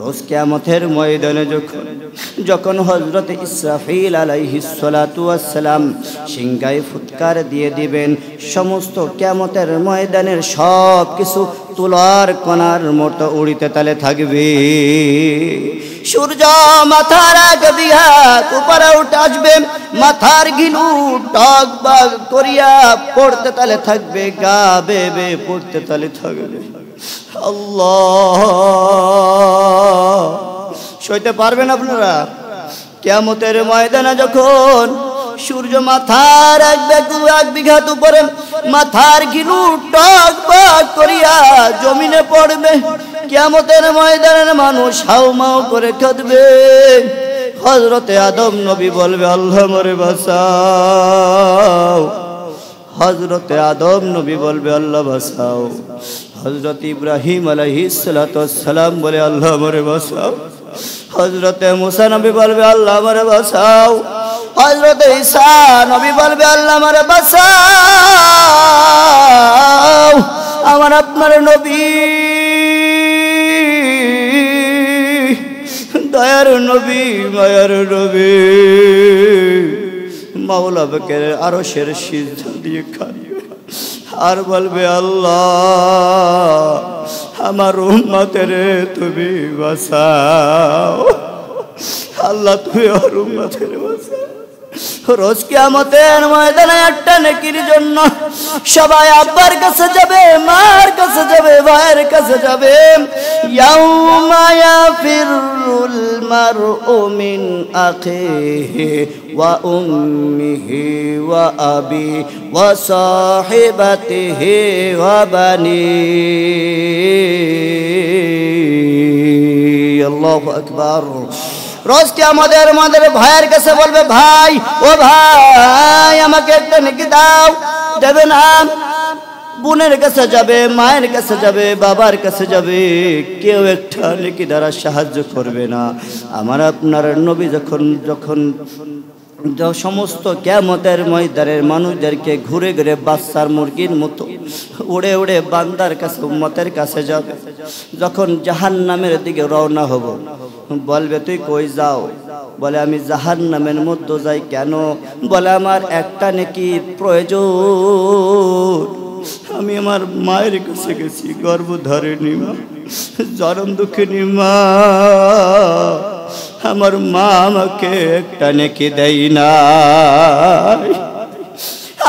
রোজ কিয়ামতের ময়দানে যখন হযরত ইসরাফিল আলাইহিস সালাতু ওয়াস সালাম সিংহায় ফুৎকার দিয়ে দিবেন, সমস্ত কিয়ামতের ময়দানের সব কিছু তুলার কণার মতো উড়িতে তালে থাকবে। সূর্য মাথার আগে দিয়া উপরে উঠে আসবে, মাথার গিলু টক বাগ করিয়া পড়তে তালে থাকবে, গা বেবে পড়তে তালে থাকবে। আল্লাহ, সইতে পারবেন আপনারা? কিয়ামতের ময়দানে যখন সূর্য মাথার এক বিঘাত উপরে মাথার গিলু টক বাগ করিয়া জমিনে পড়বে, কিয়ামতের ময়দানের মানুষ হাউমাউ করে কাঁদবে। হযরতে আদম নবী বলবে আল্লাহ মরে বাঁচাও। হযরতে আদম নবী বলবে আল্লাহ বাঁচাও। হযরত ইব্রাহিম আলাইহিস সালাতু ওয়াস সালাম বলে আল্লাহ মরে বাঁচাও। হযরতে মুসা নবী বলবে আল্লাহ মরে বাঁচাও। হযরত ঈসা নবী বলবে আল্লাহ মরে বাঁচাও। আমার আপনার নবী, দয়ার নবী, মায়ার নবী মাওলা পাকের আরশের সিজদা দিয়ে কাঁদবে আর বলবে আল্লাহ আমার উম্মতের তুমি বাঁচাও। আল্লাহ তুমি আর উম্মতের বাঁচাও। রোজ কিয়ামতের ময়দানে একটা নেকির জন্য সবাই আব্বার কাছে যাবে, মার কাছে যাবে, ভাইয়ের কাছে যাবে। ইয়াউমা ইয়াফিরুল মারউ মিন আখিহি ওয়া উম্মিহি ওয়া আবি ওয়া সাহিবাতিহি ওয়া বানি। আল্লাহু আকবার। রোজ কিয়ামতের ভাইয়ের কাছে বলবে ভাই, ও ভাই আমাকে একটা নেকি দাও, দেবে না। বোনের কাছে যাবে, মায়ের কাছে যাবে, বাবার কাছে যাবে, কেউ একটা নেকি দ্বারা সাহায্য করবে না। আমার আপনার নবী যখন সমস্ত কিয়ামতের ময়দানের মানুষদেরকে ঘুরে ঘুরে বাচ্চার মুরগির মতো উড়ে উড়ে বান্দার কাছে, উম্মতের কাছে যাবে, যখন জাহান্নামের দিকে রওনা হব, বলবে তুই কই যাও? বলে আমি জাহান্নামের মধ্যে যাই। কেন? বলে আমার একটা নেকি প্রয়োজন। আমি আমার মায়ের কাছে গেছি, গর্ভধারিণী মা, জনম দুঃখিনী মা, আমার মা আমাকে একটা নেকি দেয় না,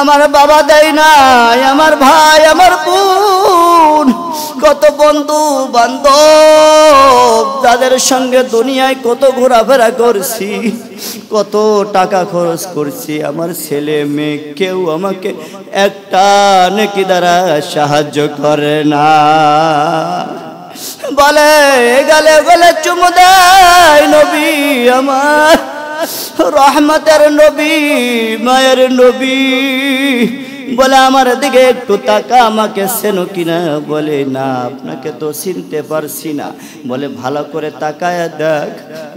আমার বাবা দেয় নাই, আমার ভাই, আমার বোন, কত বন্ধু বান্ধব যাদের সঙ্গে দুনিয়ায় কত ঘোরাফেরা করছি, কত টাকা খরচ করছি, আমার ছেলে মেয়ে কেউ আমাকে একটা নেকি দ্বারা সাহায্য করে না। বলে গেলে গেলে চুমু দেয় নবী আমার, রহমতের নবী, মায়ের নবী। বলে আমার দিকে একটু তাকা, আমাকে চেনো কিনা? বলে না, আপনাকে তো চিনতে পারছি না। বলে ভালো করে তাকায় দেখ,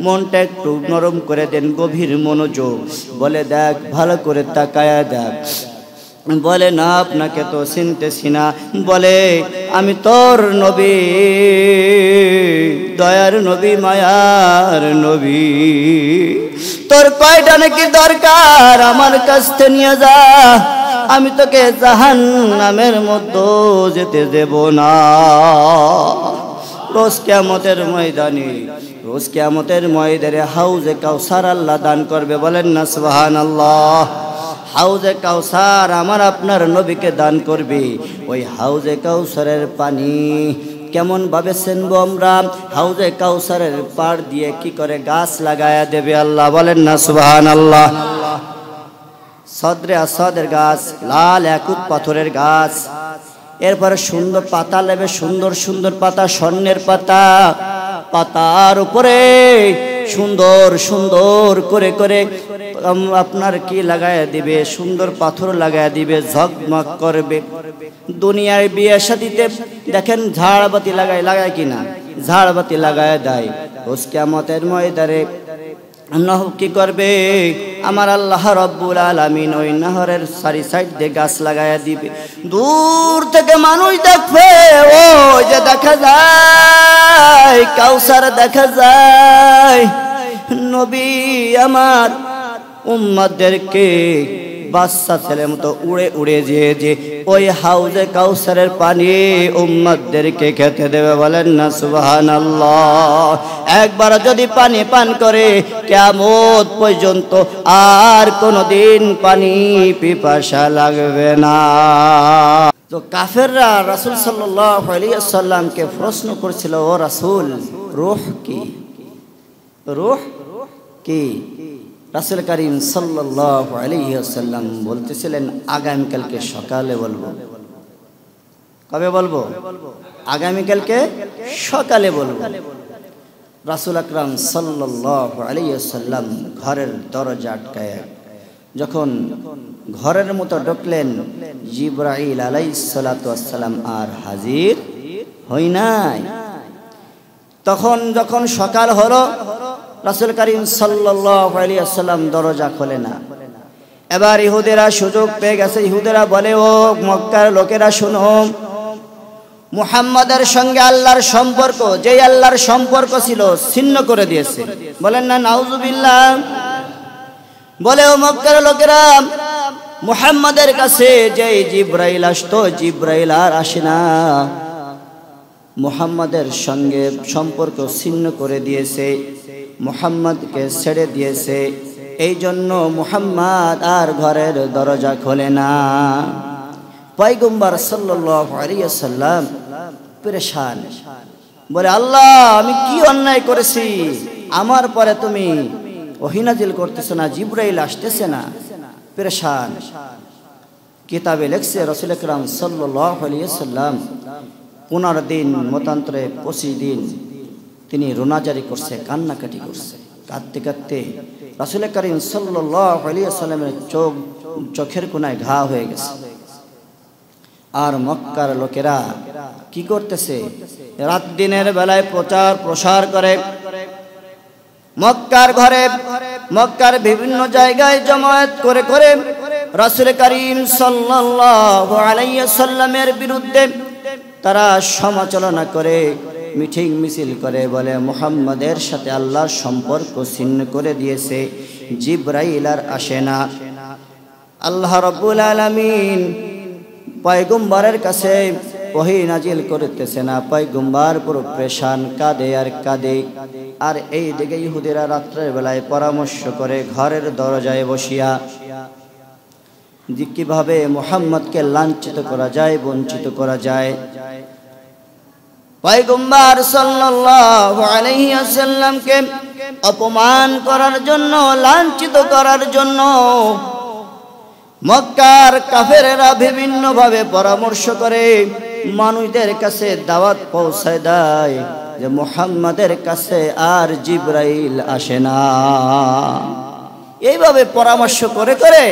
মনটা একটু নরম করে দেন, গভীর মনোযোগ। বলে দেখ, ভালো করে তাকায় দেখ। বলে না, আপনাকে তো চিনতেছি না। বলে আমি তোর নবী, দয়ার নবী, মায়ার নবী। তোর কয়টা নাকি দরকার আমার কাছ থেকে নিয়ে যা, আমি তোকে জাহান্নামের মধ্যে যেতে দেব না। রোজ কিয়ামতের ময়দানে, রোজ কিয়ামতের ময়দানে হাউজে কাউসার আল্লাহ দান করবে। বলেন না সুবহানাল্লাহ। হাউজে কাউসার আমার আপনার নবীকে দান করবে। ওই হাউজে কাউসারের পানি কেমন ভাবে চিনবো আমরা? হাউজে কাউসারের পাড় দিয়ে কি করে গাছ লাগায়া দেবে আল্লাহ। বলেন না সুবহানাল্লাহ। সদরে আসাদের গাছ, লাল একুত পাথরের গাছ, এরপরে সুন্দর পাতা নেবে, সুন্দর সুন্দর পাতা, স্বর্ণের পাতা, পাতার উপরে সুন্দর সুন্দর করে করে আপনার কি লাগায়া দিবে, সুন্দর পাথর লাগায়া দিবে, ঝকমক করবে। দুনিয়ায় বিয়ে শাদীতে দেখেন ঝাড়বাতি লাগায় কিনা, ঝাড়বাতি লাগায় দেয়। রোজ কিয়ামতের ময়দানে নহর কি করবে? আমার আল্লাহ রব্বুল আলামিন ওই নহরের চারি সাইড দিয়ে গাছ লাগাইয়া দিবে। দূর থেকে মানুষ দেখবে, ওই যে দেখা যায় কাউসার দেখা যায়। নবী আমার উম্মতদেরকে বাচ্চা ছেলের মতো উড়ে উড়ে যে ওই হাউজে কাউসারের পানি উম্মতদেরকে খেতে দেবে। বলেন না সুবহানাল্লাহ। একবার যদি পানি পান করে কিয়ামত পর্যন্ত আর কোনোদিন পানি পিপাসা লাগবে না। তো কাফেররা রাসূল সাল্লাল্লাহু আলাইহি ওয়াসাল্লামকে প্রশ্ন করেছিল, ও রাসূল, রূহ কি? রূহ কি? রাসূল করিম সাল্লাল্লাহু আলাইহি ওয়াসাল্লাম বলতেছিলেন, আগামীকালকে সকালে বলবো। কবে বলবো? আগামীকালকে সকালে বলবো। রাসূল আকরাম সাল্লাল্লাহু আলাইহি ওয়াসাল্লাম ঘরের দরজা আটকায় যখন ঘরের মতো ঢুকলেন, জিবরাইল আলাইহিস সালাতু ওয়াস সালাম আর হাজির হই নাই। তখন যখন সকাল হলো, রাসূল করিম সাল্লাল্লাহু আলাইহি ওয়াসাল্লাম দরজা খোলে না। এবার ইহুদিরা সুযোগ পেয়ে গেছে। ইহুদিরা বলে, ও মক্কার লোকেরা শোনো, মুহাম্মাদের সঙ্গে আল্লাহর সম্পর্ক, যেই আল্লাহর সম্পর্ক ছিল, ছিন্ন করে দিয়েছে। বলেন না নাউজুবিল্লাহ। বলে, ও মক্কার লোকেরা, মুহাম্মাদের কাছে যেই জিবরাইল আসতো, জিবরাইল আর আসে না। মুহাম্মাদের সঙ্গে সম্পর্ক ছিন্ন করে দিয়েছে, মুহাম্মদকে ছেড়ে দিয়েছে। এই জন্য মুহাম্মদ আর ঘরের দরজা খোলে না। পয়গম্বর সাল্লাল্লাহু আলাইহি ওয়াসাল্লাম পেরেশান। বলে, আল্লাহ, আমি কি অন্যায় করেছি? আমার পরে তুমি ওহী নাজিল করতেছো না, জিবরাইল আসতেছে না। পেরেশান। কিতাবে লেখছে রাসূল আকরাম সাল্লাল্লাহু আলাইহি ওয়াসাল্লাম 15 দিন মতান্তরে 25 দিন তিনি রোনাজারি করছে, কান্নাকাটি করছে। কাঁদতে কাঁদতে রাসূল করিম সাল্লাল্লাহু আলাইহি ওয়াসাল্লামের চোখের কোনায় ঘা হয়ে গেছে। আর মক্কার লোকেরা কি করতেছে? রাত দিনের বেলায় প্রচার প্রসার করে। মক্কার ঘরে, মক্কার বিভিন্ন জায়গায় জমায়েত করে করে রাসূল করিম সাল্লাল্লাহু আলাইহি ওয়াসাল্লামের বিরুদ্ধে তারা সমালোচনা করে, মিটিং মিছিল করে। বলে, মুহাম্মাদের সাথে আল্লাহর সম্পর্ক ছিন্ন করে দিয়েছে, জিবরাইল আর আসে না, আল্লাহ রাব্বুল আলামিন পয়গম্বরের কাছে ওহী নাজিল করতেছে না। পয়গম্বর পুরো পেরেশান, কাঁদে আর কাঁদে। আর এই দিকে ইহুদিরা রাত্রের বেলায় পরামর্শ করে ঘরের দরজায় বসিয়া যে কিভাবে মুহাম্মদকে লাঞ্ছিত করা যায়, বঞ্চিত করা যায়। পয়গম্বর সাল্লাল্লাহু আলাইহি ওয়াসাল্লামকে অপমান করার জন্য, লাঞ্ছিত করার জন্য মক্কার কাফেরেরা বিভিন্ন ভাবে পরামর্শ করে, মানুষদের কাছে দাওয়াত পৌঁছায় দেয় যে মুহাম্মাদের কাছে আর জিবরাইল আসে না। এইভাবে পরামর্শ করে করে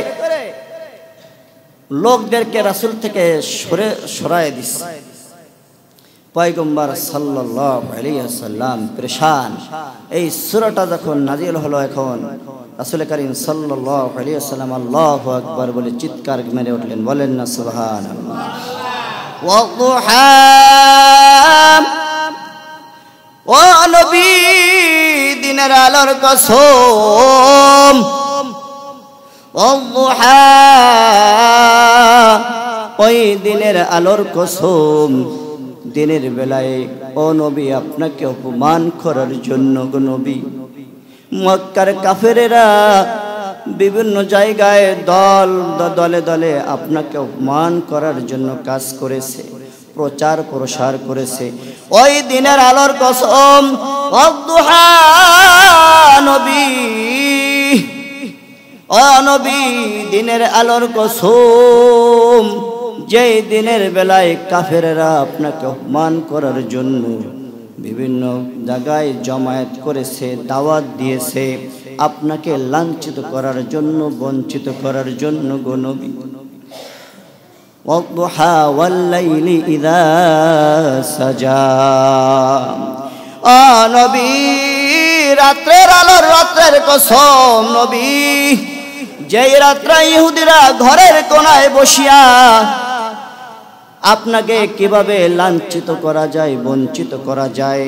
লোকদেরকে রাসূল থেকে সরায় দিচ্ছে। পয়গম্বর সাল্লাল্লাহু আলাইহি ওয়াসাল্লাম পেরেশান। এই সূরাটা যখন নাজিল হলো, এখন রাসূল করিম সাল্লাল্লাহু আলাইহি ওয়াসাল্লাম আল্লাহু আকবার বলে চিৎকার মেরে উঠলেন। বলেন না সুবহানাল্লাহ। ওয়াদুহা, ও নবী, দিনের আলোর কসম। ওয়াদুহা, ওই দিনের আলোর কসম। দিনের বেলায় ও নবী, আপনাকে অপমান করার জন্য গো নবী, মক্কার কাফেরেরা বিভিন্ন জায়গায় দলে দলে আপনাকে অপমান করার জন্য কাজ করেছে, প্রচার প্রসার করেছে। ওই দিনের আলোর কসম, ওয়াদুহা, নবী, ও নবী, দিনের আলোর কসম। যেই দিনের বেলায় কাফেরেরা আপনাকে অপমান করার জন্য বিভিন্ন জায়গায় জমায়েত করেছে, দাওয়াত দিয়েছে, আপনাকে লাঞ্ছিত করার জন্য, বঞ্চিত করার জন্য গো নবী। ওয়াদুহা ওয়াল লাইলি ইযা সাজা, ও নবী, রাত্রের আলোর রাত্রের কসম নবী, যেই রাত্রে ইহুদিরা ঘরের কোনায় বসিয়া আপনাকে কিভাবে লাঞ্ছিত করা যায়, বঞ্চিত করা যায়,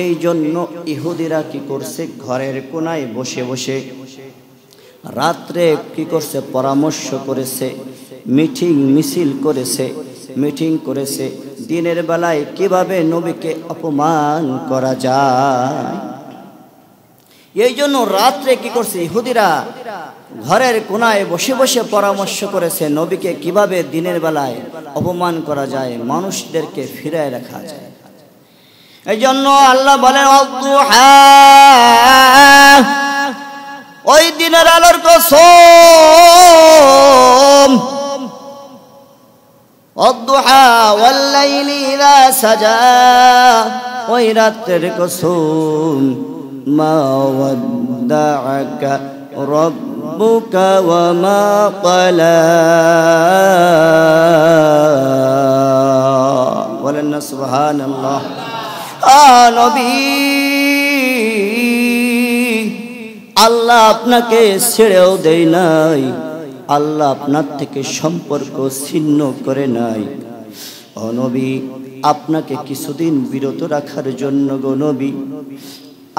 এই জন্য ইহুদিরা কি করছে, ঘরের কোনায় বসে বসে রাত্রে কি করছে, পরামর্শ করেছে, মিটিং করেছে দিনের বেলায় কিভাবে নবীকে অপমান করা যায়। এই জন্য রাত্রে কি করছে, ইহুদিরা ঘরের কোনায় বসে বসে পরামর্শ করেছে নবীকে কিভাবে দিনের বেলায় অপমান করা যায়, মানুষদেরকে ফিরায় রাখা যায়। এই জন্য আল্লাহ বলেন ওই দিনের আলোর কসম, অদ্দুহা ওয়াল্লাইলি ইযা সাজা, ওই রাতের কসম, মা ওয়াদ্দাআকা রাব্বুকা ওয়া মা ক্বালা, বলেন না সুবহানাল্লাহ। নবী, আল্লাহ আপনাকে ছেড়েও দেয় নাই, আল্লাহ আপনার থেকে সম্পর্ক ছিন্ন করে নাই। ও নবী, আপনাকে কিছুদিন বিরত রাখার জন্য গো নবী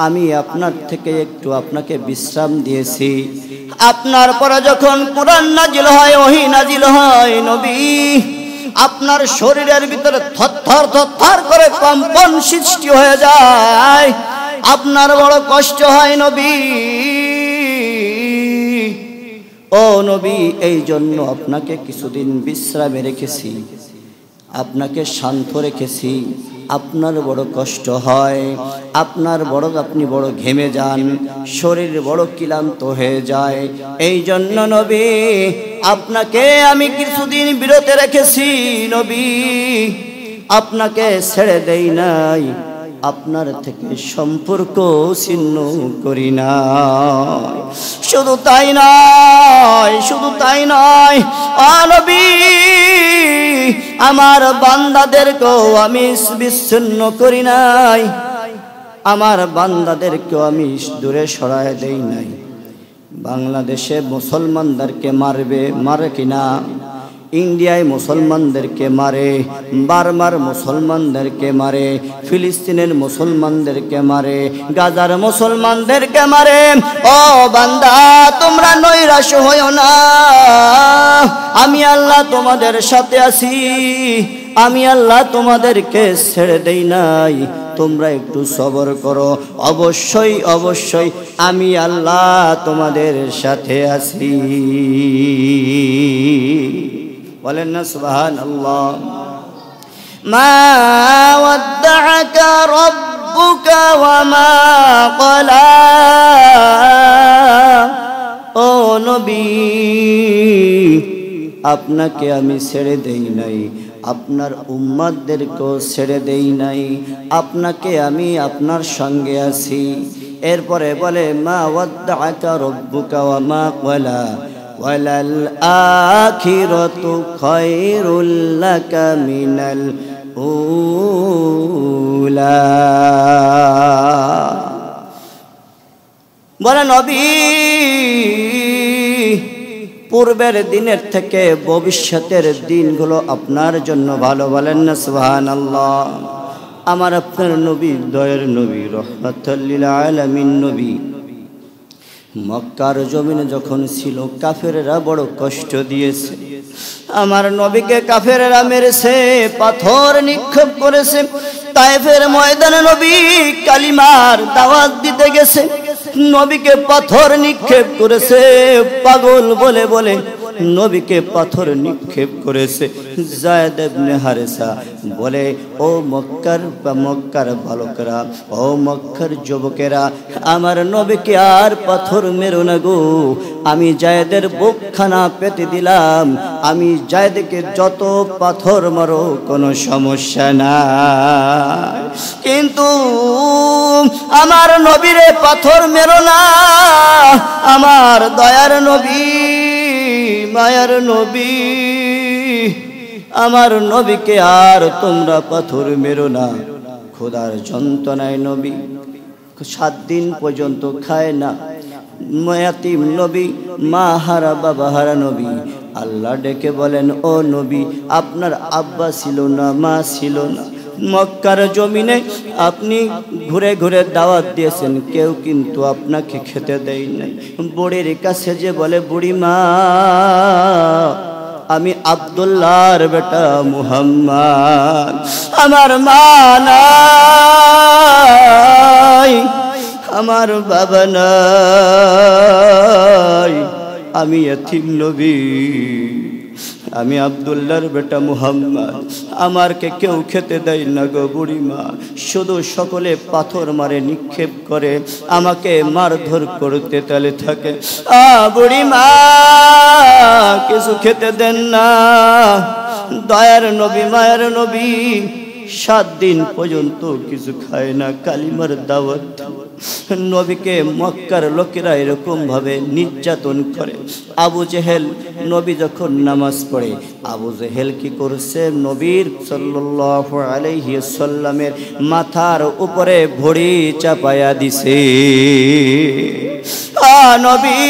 আমি আপনার থেকে একটু আপনাকে বিশ্রাম দিয়েছি। আপনার পরে যখন কুরআন নাজিল হয়, ওহী নাজিল হয় নবী, আপনার শরীরের ভিতরে থরথর থরথর করে কম্পন সৃষ্টি হয়ে যায়, আপনার বড় কষ্ট হয় নবী। ও নবী, এই জন্য আপনাকে কিছুদিন বিশ্রামে রেখেছি, আপনাকে শান্ত রেখেছি। আপনার বড় কষ্ট হয়, আপনি বড় ঘেমে যান, শরীর বড় ক্লান্ত হয়ে যায়। এই জন্য নবী আপনাকে আমি কিছুদিন বিরত রেখেছি নবী, আপনাকে ছেড়ে দেই নাই, আপনার থেকে সম্পর্ক ছিন্ন করি না। শুধু তাই নয় ও নবী, আমার বান্দাদেরকেও আমি বিচ্ছিন্ন করি নাই, আমার বান্দাদেরকেও আমি দূরে সরায় দেই নাই। বাংলাদেশে মুসলমানদেরকে মারে কিনা, ইন্ডিয়ায় মুসলমানদেরকে মারে, বার্মার মুসলমানদেরকে মারে, ফিলিস্তিনের মুসলমানদেরকে মারে, গাজার মুসলমানদেরকে মারে। ও বান্দা, তোমরা নৈরাশ হইও না, আমি আল্লাহ তোমাদের সাথে আছি, আমি আল্লাহ তোমাদেরকে ছেড়ে দেই নাই। তোমরা একটু সবর করো, অবশ্যই আমি আল্লাহ তোমাদের সাথে আছি। বলেন না সুবহানাল্লাহ। মা ওয়াদ্দাআকা রাব্বুকা ওয়া মা ক্বালা, ও নবী আপনাকে আমি ছেড়ে দেই নাই, আপনার উম্মতদেরকেও ছেড়ে দেই নাই, আপনাকে আমি আপনার সঙ্গে আছি। এরপরে বলে মা ওয়াদ্দাআকা রাব্বুকা ওয়া মা ক্বালা ওয়ালাল আখিরাতু খায়রুল লাকা মিনাল উলা। বলে নবী, পূর্বের দিনের থেকে ভবিষ্যতের দিনগুলো আপনার জন্য ভালো। বলেন না সুবহানাল্লাহ। আমার আপনার নবী, দয়ার নবী, রাহমাতুল লিল আলামিন নবী, মক্কার জমিনে যখন ছিল কাফেররা বড় কষ্ট দিয়েছে। আমার নবীকে কাফেররা মেরেছে, পাথর নিক্ষেপ করেছে। তায়েফের ময়দানে নবী কালিমার দাওয়াত দিতে গেছে, নবীকে পাথর নিক্ষেপ করেছে, পাগল বলে বলে নবীকে পাথর নিক্ষেপ করেছে। যায়েদ ইবনে হারেসা বলে, ও মক্কার বালকেরা, ও মক্কার যুবকেরা, আমার নবীকে আর পাথর মেরো না গো, আমি যায়েদের বুকখানা পেতে দিলাম, আমি যায়েদকে যত পাথর মারো কোনো সমস্যা না, কিন্তু আমার নবীরে পাথর মেরো না। আমার দয়ার নবী, মায়ার নবী, আমার নবীকে আর তোমরা পাথর মেরো না। খোদার যন্ত্রণায় নবী, 7 দিন পর্যন্ত খায় না। ইয়াতীম নবী, মা হারা বাবা হারা নবী। আল্লাহ ডেকে বলেন, ও নবী, আপনার আব্বা ছিল না, মা ছিল না, মক্কার জমিনে আপনি ঘুরে ঘুরে দাওয়াত দিয়েছেন, কেউ কিন্তু আপনাকে খেতে দেয় নাই। বুড়ির কাছে যে বলে, বুড়ি মা, আমি আব্দুল্লাহর বেটা মুহাম্মদ, আমার মা নাই, আমার বাবা নাই, আমি ইয়াতীম নবী, আমি আব্দুল্লাহর বেটা মুহাম্মদ, আমারকে কেউ খেতে দেয় না গো বুড়িমা। শুধু সকলে পাথর মারে, নিক্ষেপ করে, আমাকে মারধর করতে তালে থাকে। বুড়িমা কিছু খেতে দেন না। দয়ার নবী, মায়ের নবী 7 দিন পর্যন্ত কিছু খায় না, কালিমার দাওয়াত। নবীকে মক্কার লোকেরা এরকম ভাবে নির্যাতন করে। আবু জেহেল, নবী যখন নামাজ পড়ে, আবু জেহেল কি করছে, নবীর সাল্লাল্লাহু আলাইহি সাল্লামের মাথার উপরে ভড়ি চাপায়া দিছে। নবী,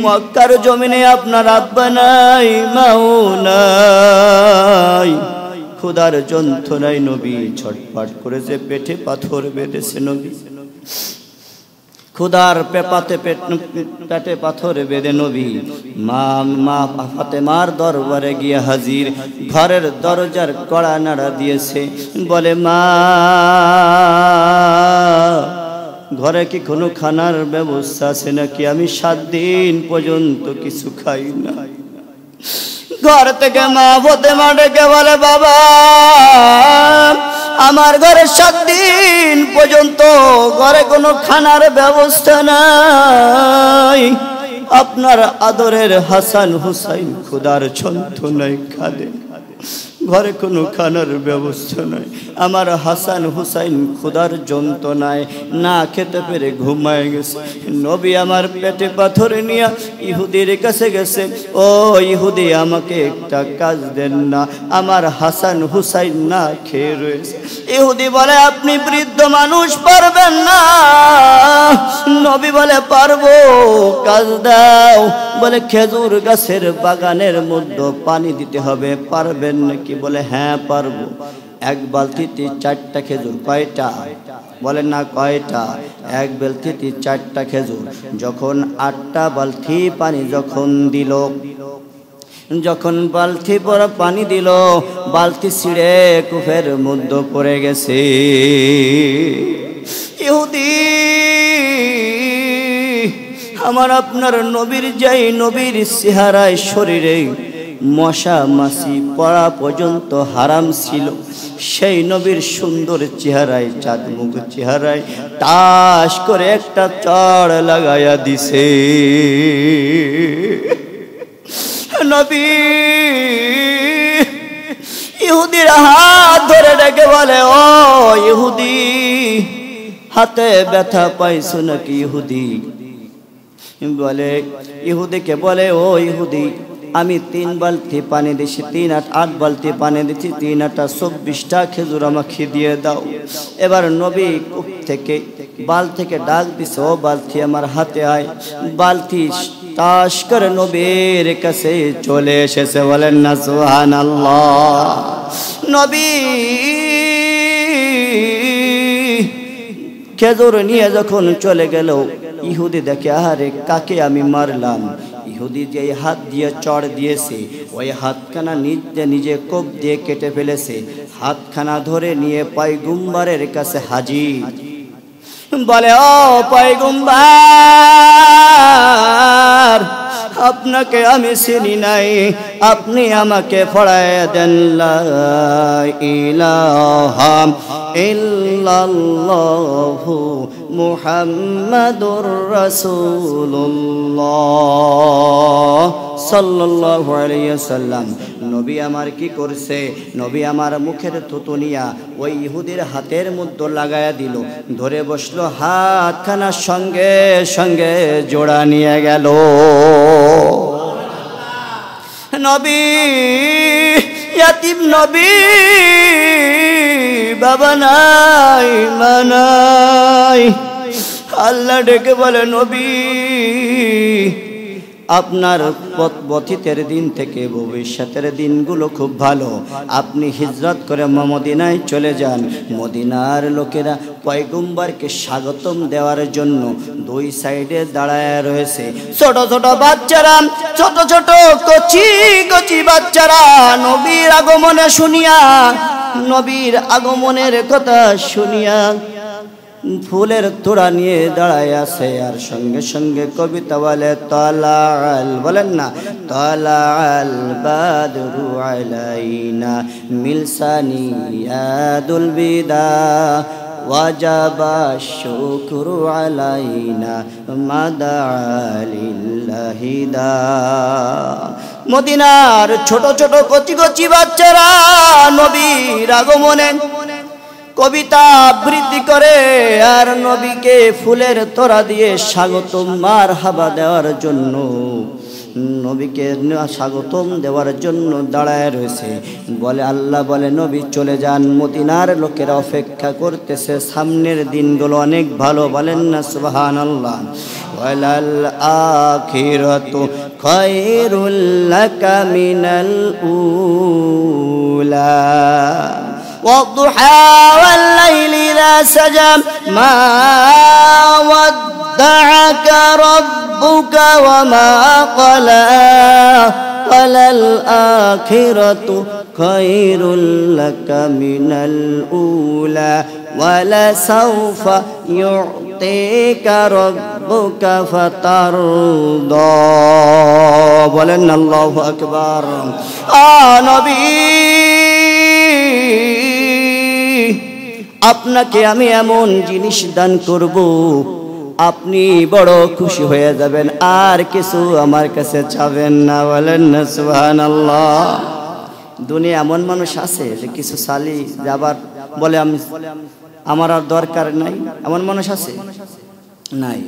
মক্কার জমিনে আপনার আব্বা নাই, মাও নাই, ক্ষুধার যন্ত্রণায় নবী ছটফট করেছে, পেটে পাথর বেঁধেছে নবী। ক্ষুধার পেটে পাথর বেঁধে নবী মা ফাতেমার দরবারে গিয়ে হাজির। ঘরের দরজার কড়া নাড়া দিয়েছে, বলে, মা, ঘরে কি কোনো খানার ব্যবস্থা আছে নাকি? আমি 7 দিন পর্যন্ত কিছু খাই না। ঘর থেকে মা ফাতেমা ডেকে বলে, বাবা, আমার ঘরে 7 দিন পর্যন্ত ঘরে কোনো খানার ব্যবস্থা নাই। আপনার আদরের হাসান হুসাইন ক্ষুধার যন্ত্রণায় কাঁদে, ঘরে কোনো খানার ব্যবস্থা নাই। আমার হাসান হুসাইন ক্ষুধার যন্ত্রণায় না খেতে পেরে ঘুমায় গেছে। নবী আমার পেটে পাথর নিয়ে ইহুদির কাছে গেছে, ও ইহুদি, আমাকে একটা কাজ দেন না, আমার হাসান হুসাইন না খেয়ে রয়েছে। ইহুদি বলে, আপনি বৃদ্ধ মানুষ, পারবেন না। নবী বলে, পারবো, কাজ দাও। বলে, খেজুর গাছের বাগানের মধ্যে পানি দিতে হবে, পারবেন নাকি? বলে, হ্যাঁ পারবো। 1 বালতিতে 4টা খেজুর। কয়টা? বলেন না কয়টা? 1 বালতিতে 4টা খেজুর। যখন 8টা বালতি পানি যখন দিল, যখন বালতি পর পানি দিল, বালতি ছিঁড়ে কূপের মধ্যে পড়ে গেছে। ইহুদি আমার আপনার নবীর যাই, নবীর চেহারায় শরীরে মশা মাছি পড়া পর্যন্ত হারাম ছিল, সেই নবীর সুন্দর চেহারায়, চাঁদমুখ চেহারায় টাস করে একটা চড় লাগাইয়া দিছে। নবী ইহুদির হাত ধরে ডেকে বলে, ও ইহুদি, হাতে ব্যথা পাইছো নাকি? ইহুদি বলে, ইহুদিকে বলে, ও ইহুদি, আমি 3 বালতি পানি দিছি, 3 আর 8 বালতি পানি দিচ্ছি, 3 আর 24টা খেজুর আমাকে দিয়ে দাও। এবার নবী কূপ থেকে, বাল থেকে ডাক দিছে, ও বালতি আমার হাতে আয়। বালতি তাস করে নবীর কাছে চলে এসেছে। বলেন না সুবহানাল্লাহ। নবী খেজুর নিয়ে যখন চলে গেল, ইহুদি দেখে, আরে কাকে আমি মারলাম। ইহুদি যে হাত দিয়ে চড় দিয়েছে, ওই হাতখানা নিজে কোপ দিয়ে কেটে ফেলেছে। হাতখানা ধরে নিয়ে পয়গম্বরের কাছে হাজির। বলে, ও পয়গম্বর, আপনাকে আমি চিনি নাই, আপনি আমাকে পড়ায় দেন লা ইলাহা ইল্লাল্লাহু মুহাম্মাদুর রাসূলুল্লাহ সাল্লাল্লাহু আলাইহি ওয়াসাল্লাম। নবী আমার কি করছে? নবী আমার মুখের থুতুনিয়া ওই ইহুদির হাতের মধ্যে লাগায়া দিল, ধরে বসলো, হাতখানা সঙ্গে সঙ্গে জোড়া নিয়ে গেল। নবী ইয়াতীম নবী বাবা নাই, মা নাই। আল্লাহ ডেকে বলে নবী আপনার পথিতের দিন থেকে ভবিষ্যতের দিনগুলো খুব ভালো, আপনি হিজরত করে মদিনায় চলে যান। মদিনার লোকেরা পয়গম্বরকে স্বাগতম দেওয়ার জন্য দুই সাইডে দাঁড়ায় রয়েছে। ছোট ছোট বাচ্চারা, ছোট ছোট কচি কচি বাচ্চারা নবীর আগমনে শুনিয়া, নবীর আগমনের কথা শুনিয়া ফুলের তোড়া নিয়ে দাঁড়ায় আছে। আর সঙ্গে সঙ্গে কবিতা বলে তালাল, বলেন না, তালাল বাদরু আলাইনা মিলসানিয়াদুল বিদা ওয়াজাবা শুকরু আলাইনা মাদালিল্লাহিদা। মদিনার ছোট ছোট কচি কচি বাচ্চারা নবীর আগমনে কবিতা আবৃত্তি করে আর নবীকে ফুলের তোড়া দিয়ে স্বাগতম মারহাবা দেওয়ার জন্য, নবীকে স্বাগতম দেওয়ার জন্য দাঁড়ায় রয়েছে। বলে আল্লাহ বলে নবী চলে যান, মদিনার লোকেরা অপেক্ষা করতেছে, সামনের দিনগুলো অনেক ভালো। বলেন না সুবহানাল্লাহ। ওয়ালাল আখিরাতু খায়রুল লাকা মিনাল উলা والضحى والليل إذا سجى ما ودعك ربك وما قلى وللآخرة خير لك من الأولى ولسوف يعطيك ربك فترضى بولن الله أكبر نبي আপনাকে আমি এমন জিনিস দান করব আপনি বড় খুশি হয়ে যাবেন, আর কিছু আমার কাছে চাবেন না। বলেন না সুবহানাল্লাহ। দুনিয়া এমন মানুষ আছে যে কিছু চালি যাবার বলে আমি আমার আর দরকার নাই, এমন মানুষ আছে নাই।